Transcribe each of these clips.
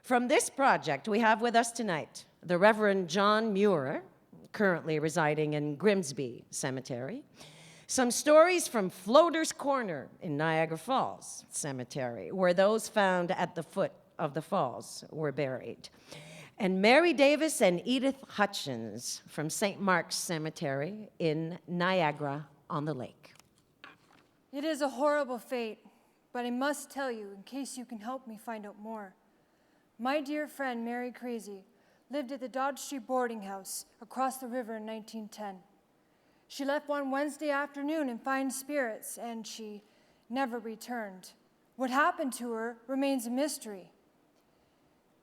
From this project, we have with us tonight the Reverend John Muir, currently residing in Grimsby Cemetery. Some stories from Floater's Corner in Niagara Falls Cemetery, where those found at the foot of the falls were buried. And Mary Davis and Edith Hutchins from St. Mark's Cemetery in Niagara-on-the-Lake. It is a horrible fate, but I must tell you in case you can help me find out more. My dear friend Mary Crazy lived at the Dodge Street boarding house across the river in 1910. She left one Wednesday afternoon in fine spirits, and she never returned. What happened to her remains a mystery.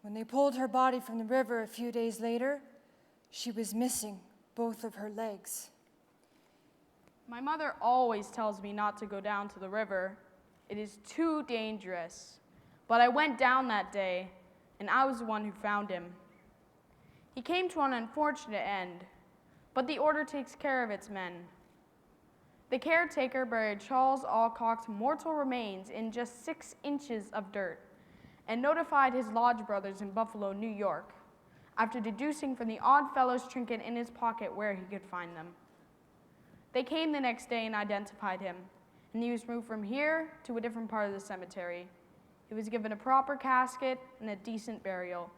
When they pulled her body from the river a few days later, she was missing both of her legs. My mother always tells me not to go down to the river. It is too dangerous. But I went down that day, and I was the one who found him. He came to an unfortunate end, but the order takes care of its men. The caretaker buried Charles Alcock's mortal remains in just 6 inches of dirt and notified his lodge brothers in Buffalo, New York, after deducing from the odd fellow's trinket in his pocket where he could find them. They came the next day and identified him, and he was moved from here to a different part of the cemetery. He was given a proper casket and a decent burial.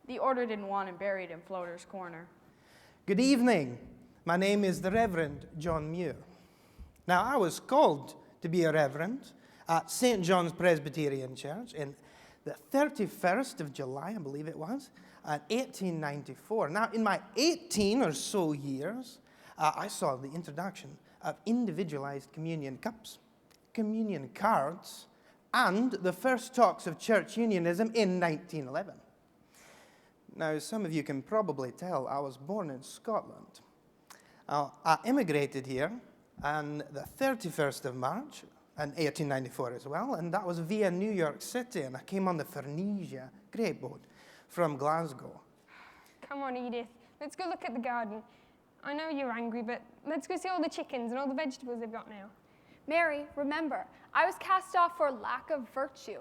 The order didn't want him buried in Floater's Corner. Good evening. My name is the Reverend John Muir. Now, I was called to be a reverend at St. John's Presbyterian Church in the 31st of July, I believe it was, 1894. Now, in my 18 or so years, I saw the introduction of individualized communion cups, communion cards, and the first talks of church unionism in 1911. Now, some of you can probably tell I was born in Scotland. I immigrated here on the 31st of March in 1894 as well, and that was via New York City, and I came on the Phoenicia great boat from Glasgow. Come on, Edith. Let's go look at the garden. I know you're angry, but let's go see all the chickens and all the vegetables they've got now. Mary, remember, I was cast off for lack of virtue,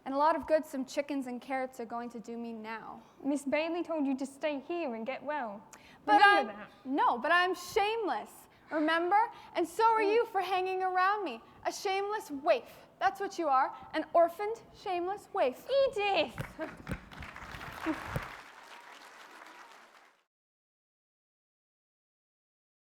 and a lot of good some chickens and carrots are going to do me now. Miss Bailey told you to stay here and get well. But Remember that. No, but I'm shameless, remember? And so are you for hanging around me. A shameless waif. That's what you are, an orphaned, shameless waif. Edith!